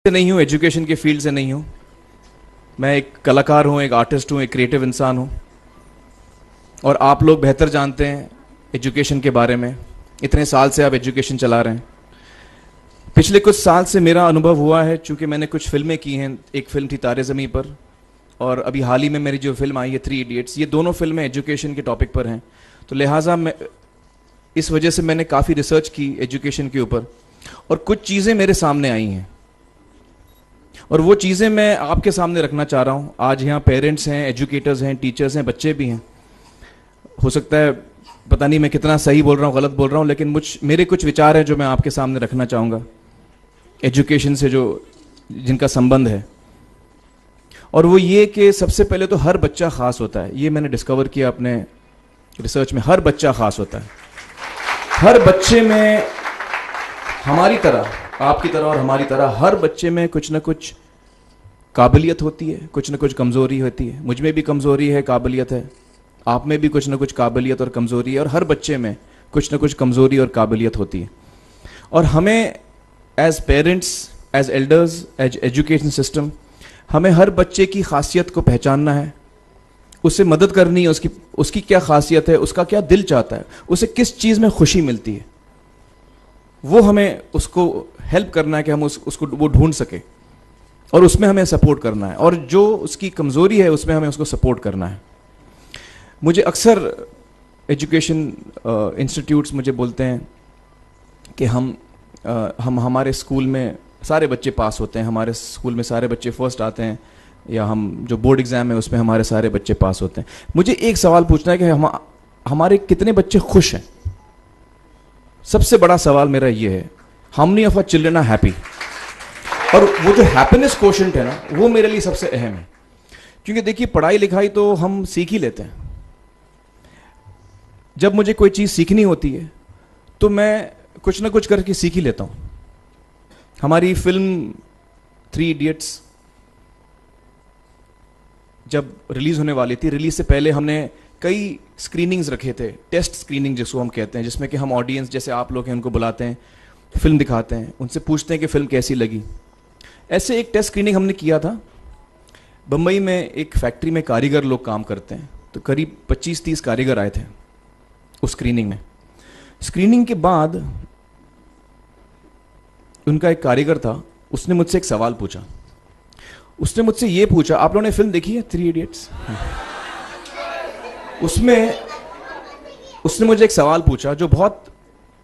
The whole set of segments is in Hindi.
से नहीं हूँ, एजुकेशन के फील्ड से नहीं हूँ। मैं एक कलाकार हूँ, एक आर्टिस्ट हूँ, एक क्रिएटिव इंसान हूँ। और आप लोग बेहतर जानते हैं एजुकेशन के बारे में। इतने साल से आप एजुकेशन चला रहे हैं। पिछले कुछ साल से मेरा अनुभव हुआ है, चूँकि मैंने कुछ फिल्में की हैं। एक फिल्म थी तारे ज़मीं पर, और अभी हाल ही में मेरी जो फिल्म आई है 3 इडियट्स, ये दोनों फिल्में एजुकेशन के टॉपिक पर हैं। तो लिहाजा मैं इस वजह से मैंने काफ़ी रिसर्च की एजुकेशन के ऊपर, और कुछ चीज़ें मेरे सामने आई हैं और वो चीज़ें मैं आपके सामने रखना चाह रहा हूँ। आज यहाँ पेरेंट्स हैं, एजुकेटर्स हैं, टीचर्स हैं, बच्चे भी हैं। हो सकता है पता नहीं मैं कितना सही बोल रहा हूँ, गलत बोल रहा हूँ, लेकिन मेरे कुछ विचार हैं जो मैं आपके सामने रखना चाहूँगा एजुकेशन से जिनका संबंध है। और वो ये कि सबसे पहले तो हर बच्चा ख़ास होता है। ये मैंने डिस्कवर किया अपने रिसर्च में। हर बच्चा ख़ास होता है। हर बच्चे में, हमारी तरह, आपकी तरह और हमारी तरह, हर बच्चे में कुछ ना कुछ काबिलियत होती है, कुछ ना कुछ कमज़ोरी होती है। मुझ में भी कमज़ोरी है, काबिलियत है। आप में भी कुछ ना कुछ काबिलियत और कमज़ोरी है, और हर बच्चे में कुछ ना कुछ कमज़ोरी और काबिलियत होती है। और हमें as parents, as elders, as education system, हमें हर बच्चे की खासियत को पहचानना है, उसे मदद करनी है। उसकी क्या खासियत है, उसका क्या दिल चाहता है, उसे किस चीज़ में खुशी मिलती है, वो हमें उसको हेल्प करना है कि हम उसको वो ढूंढ सके, और उसमें हमें सपोर्ट करना है। और जो उसकी कमज़ोरी है उसमें हमें उसको सपोर्ट करना है। मुझे अक्सर एजुकेशन इंस्टीट्यूट्स मुझे बोलते हैं कि हम हमारे स्कूल में सारे बच्चे पास होते हैं, हमारे स्कूल में सारे बच्चे फर्स्ट आते हैं, या हम जो बोर्ड एग्ज़ाम है उसमें हमारे सारे बच्चे पास होते हैं। मुझे एक सवाल पूछना है कि हमारे कितने बच्चे खुश हैं। सबसे बड़ा सवाल मेरा ये है, how many of our children are happy. और वो जो हैप्पीनेस कोशेंट है ना, वो मेरे लिए सबसे अहम है। क्योंकि देखिए, पढ़ाई लिखाई तो हम सीख ही लेते हैं। जब मुझे कोई चीज़ सीखनी होती है तो मैं कुछ ना कुछ करके सीख ही लेता हूँ। हमारी फिल्म 3 इडियट्स जब रिलीज़ होने वाली थी, रिलीज़ से पहले हमने कई स्क्रीनिंग्स रखे थे, टेस्ट स्क्रीनिंग जिसको हम कहते हैं, जिसमें कि हम ऑडियंस जैसे आप लोग हैं उनको बुलाते हैं, फिल्म दिखाते हैं, उनसे पूछते हैं कि फ़िल्म कैसी लगी। ऐसे एक टेस्ट स्क्रीनिंग हमने किया था। बम्बई में एक फैक्ट्री में कारीगर लोग काम करते हैं, तो करीब 25-30 कारीगर आए थे उस स्क्रीनिंग में। स्क्रीनिंग के बाद उनका एक कारीगर था, उसने मुझसे एक सवाल पूछा। उसने मुझसे ये पूछा, आप लोगों ने फिल्म देखी है 3 इडियट्स? उसमें उसने मुझे एक सवाल पूछा जो बहुत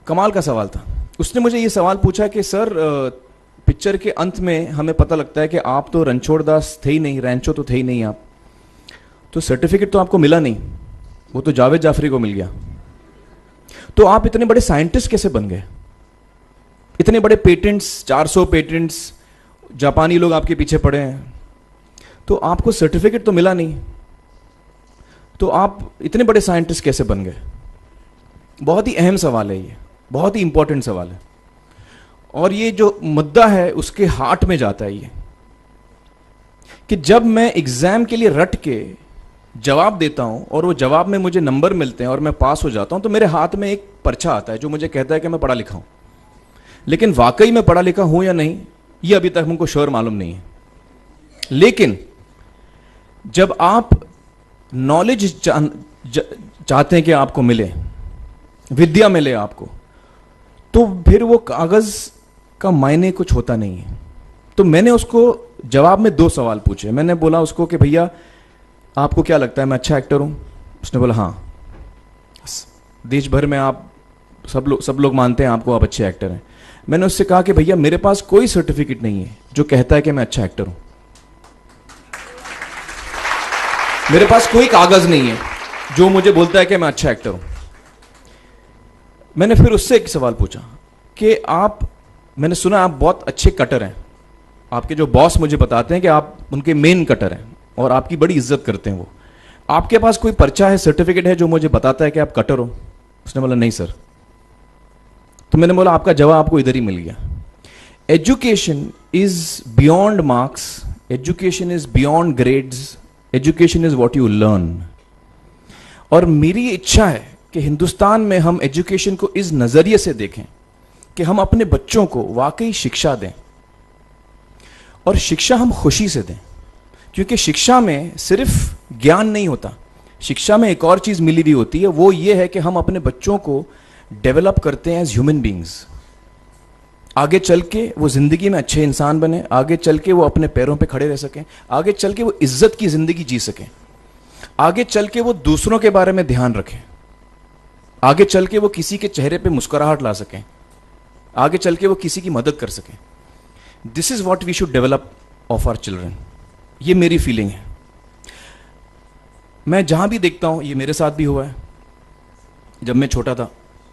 कमाल का सवाल था। उसने मुझे ये सवाल पूछा कि सर, पिक्चर के अंत में हमें पता लगता है कि आप तो रणछोड़ दास थे ही नहीं, रैंचो तो थे ही नहीं आप, तो सर्टिफिकेट तो आपको मिला नहीं, वो तो जावेद जाफरी को मिल गया। तो आप इतने बड़े साइंटिस्ट कैसे बन गए? इतने बड़े पेटेंट्स, 400 पेटेंट्स, जापानी लोग आपके पीछे पड़े हैं, तो आपको सर्टिफिकेट तो मिला नहीं, तो आप इतने बड़े साइंटिस्ट कैसे बन गए? बहुत ही अहम सवाल है ये, बहुत ही इंपॉर्टेंट सवाल है। और ये जो मुद्दा है उसके हार्ट में जाता है ये, कि जब मैं एग्जाम के लिए रट के जवाब देता हूं और वो जवाब में मुझे नंबर मिलते हैं और मैं पास हो जाता हूं, तो मेरे हाथ में एक पर्चा आता है जो मुझे कहता है कि मैं पढ़ा लिखा हूं। लेकिन वाकई मैं पढ़ा लिखा हूं या नहीं, ये अभी तक हमको श्योर मालूम नहीं है। लेकिन जब आप नॉलेज चाहते हैं कि आपको मिले, विद्या मिले आपको, तो फिर वो कागज का मायने कुछ होता नहीं है। तो मैंने उसको जवाब में 2 सवाल पूछे। मैंने बोला उसको कि भैया, आपको क्या लगता है मैं अच्छा एक्टर हूं? उसने बोला हाँ, देश भर में आप सब लोग मानते हैं आपको, आप अच्छे एक्टर हैं। मैंने उससे कहा कि भैया, मेरे पास कोई सर्टिफिकेट नहीं है जो कहता है कि मैं अच्छा एक्टर हूं। मेरे पास कोई कागज नहीं है जो मुझे बोलता है कि मैं अच्छा एक्टर हूं। मैंने फिर उससे एक सवाल पूछा कि मैंने सुना आप बहुत अच्छे कटर हैं, आपके जो बॉस मुझे बताते हैं कि आप उनके मेन कटर हैं और आपकी बड़ी इज्जत करते हैं वो, आपके पास कोई पर्चा है, सर्टिफिकेट है जो मुझे बताता है कि आप कटर हो? उसने बोला नहीं सर। तो मैंने बोला आपका जवाब आपको इधर ही मिल गया। Education is beyond marks, education is beyond grades, education is what you learn. और मेरी इच्छा है कि हिंदुस्तान में हम एजुकेशन को इस नजरिए से देखें कि हम अपने बच्चों को वाकई शिक्षा दें। और शिक्षा हम खुशी से दें, क्योंकि शिक्षा में सिर्फ ज्ञान नहीं होता, शिक्षा में एक और चीज़ मिली हुई होती है, वो ये है कि हम अपने बच्चों को डेवलप करते हैं एज ह्यूमन बींग्स। आगे चल के वो ज़िंदगी में अच्छे इंसान बने, आगे चल के वो अपने पैरों पे खड़े रह सकें, आगे चल के वो इज्जत की ज़िंदगी जी सकें, आगे चल के वो दूसरों के बारे में ध्यान रखें, आगे चल के वो किसी के चेहरे पे मुस्कुराहट ला सकें, आगे चल के वो किसी की मदद कर सकें। This is what we should develop of our children. ये मेरी फीलिंग है। मैं जहाँ भी देखता हूँ, ये मेरे साथ भी हुआ है जब मैं छोटा था।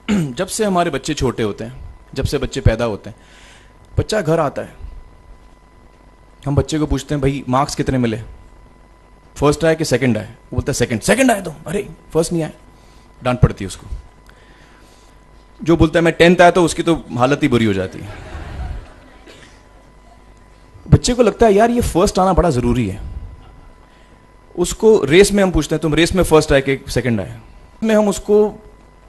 जब से हमारे बच्चे छोटे होते हैं, जब से बच्चे पैदा होते हैं, बच्चा घर आता है, हम बच्चे को पूछते हैं भाई मार्क्स कितने मिले, फर्स्ट आए कि सेकंड आए? वो बोलता है सेकंड। सेकंड आए तो अरे फर्स्ट नहीं आए, डांट पड़ती है उसको। जो बोलता है मैं 10th आया तो उसकी तो हालत ही बुरी हो जाती है। बच्चे को लगता है यार ये फर्स्ट आना बड़ा जरूरी है। उसको रेस में हम पूछते हैं तुम रेस में फर्स्ट आए कि सेकंड आए? में हम उसको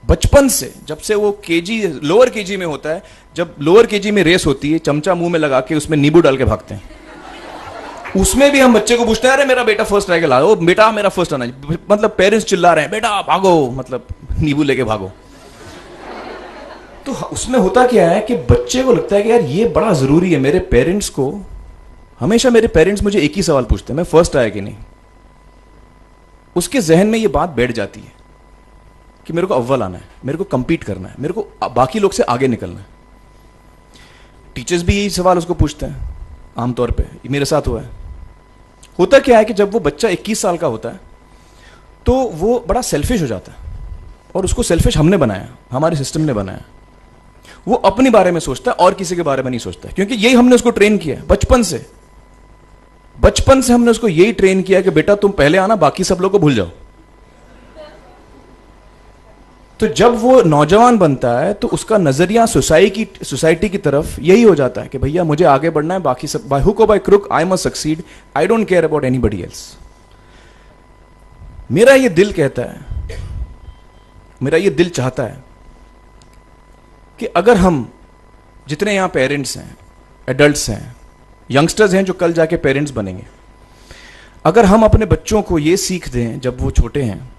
बचपन से, जब से वो केजी लोअर केजी में होता है, जब लोअर केजी में रेस होती है, चमचा मुंह में लगा के उसमें नींबू डाल के भागते हैं। उसमें भी हम बच्चे को पूछते हैं अरे मेरा बेटा फर्स्ट आएगा, ला, ओ बेटा मेरा फर्स्ट आना, मतलब पेरेंट्स चिल्ला रहे हैं बेटा भागो, मतलब नींबू लेके भागो। तो उसमें होता क्या है कि बच्चे को लगता है कि यार ये बड़ा जरूरी है। मेरे पेरेंट्स को हमेशा, मेरे पेरेंट्स मुझे एक ही सवाल पूछते हैं, मैं फर्स्ट आया कि नहीं। उसके जहन में ये बात बैठ जाती है कि मेरे को अव्वल आना है, मेरे को कंपीट करना है, मेरे को बाकी लोग से आगे निकलना है। टीचर्स भी यही सवाल उसको पूछते हैं आमतौर पे, ये मेरे साथ हुआ है। होता क्या है कि जब वो बच्चा 21 साल का होता है तो वो बड़ा सेल्फिश हो जाता है, और उसको सेल्फिश हमने बनाया, हमारे सिस्टम ने बनाया। वो अपने बारे में सोचता है और किसी के बारे में नहीं सोचता है, क्योंकि यही हमने उसको ट्रेन किया है बचपन से। बचपन से हमने उसको यही ट्रेन किया कि बेटा तुम पहले आना, बाकी सब लोग को भूल जाओ। तो जब वो नौजवान बनता है तो उसका नजरिया सोसाइटी की तरफ यही हो जाता है कि भैया मुझे आगे बढ़ना है, बाकी सब बाय हुक और by crook I must succeed, I don't care about anybody else. मेरा ये दिल कहता है, मेरा ये दिल चाहता है कि अगर हम जितने यहां पेरेंट्स हैं, एडल्ट्स हैं, यंगस्टर्स हैं जो कल जाके पेरेंट्स बनेंगे, अगर हम अपने बच्चों को ये सीख दें जब वो छोटे हैं,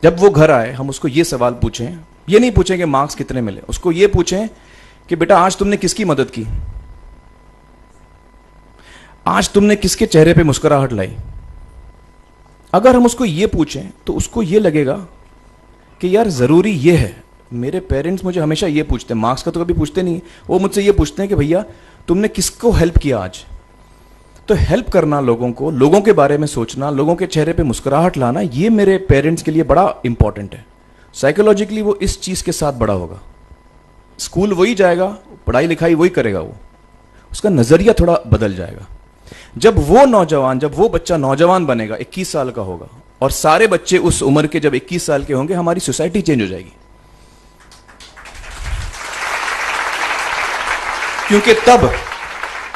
जब वो घर आए हम उसको ये सवाल पूछें, ये नहीं पूछें कि मार्क्स कितने मिले, उसको ये पूछें कि बेटा आज तुमने किसकी मदद की, आज तुमने किसके चेहरे पे मुस्कुराहट लाई। अगर हम उसको ये पूछें तो उसको ये लगेगा कि यार जरूरी ये है। मेरे पेरेंट्स मुझे हमेशा ये पूछते हैं, मार्क्स का तो कभी पूछते नहीं, वो मुझसे ये पूछते हैं कि भैया तुमने किसको हेल्प किया आज। तो हेल्प करना लोगों को, लोगों के बारे में सोचना, लोगों के चेहरे पे मुस्कुराहट लाना, ये मेरे पेरेंट्स के लिए बड़ा इंपॉर्टेंट है। साइकोलॉजिकली वो इस चीज के साथ बड़ा होगा। स्कूल वही जाएगा, पढ़ाई लिखाई वही करेगा, वो उसका नजरिया थोड़ा बदल जाएगा। जब वो बच्चा नौजवान बनेगा, 21 साल का होगा, और सारे बच्चे उस उम्र के जब 21 साल के होंगे, हमारी सोसाइटी चेंज हो जाएगी।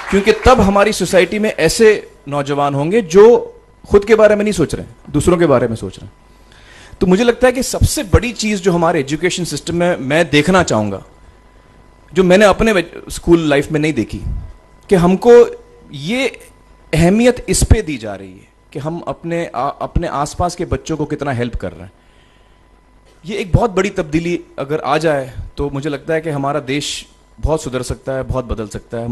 क्योंकि तब हमारी सोसाइटी में ऐसे नौजवान होंगे जो खुद के बारे में नहीं सोच रहे हैं, दूसरों के बारे में सोच रहे हैं। तो मुझे लगता है कि सबसे बड़ी चीज जो हमारे एजुकेशन सिस्टम में मैं देखना चाहूंगा, जो मैंने अपने स्कूल लाइफ में नहीं देखी, कि हमको ये अहमियत इस पे दी जा रही है कि हम अपने आसपास के बच्चों को कितना हेल्प कर रहे हैं। ये एक बहुत बड़ी तब्दीली अगर आ जाए तो मुझे लगता है कि हमारा देश बहुत सुधर सकता है, बहुत बदल सकता है।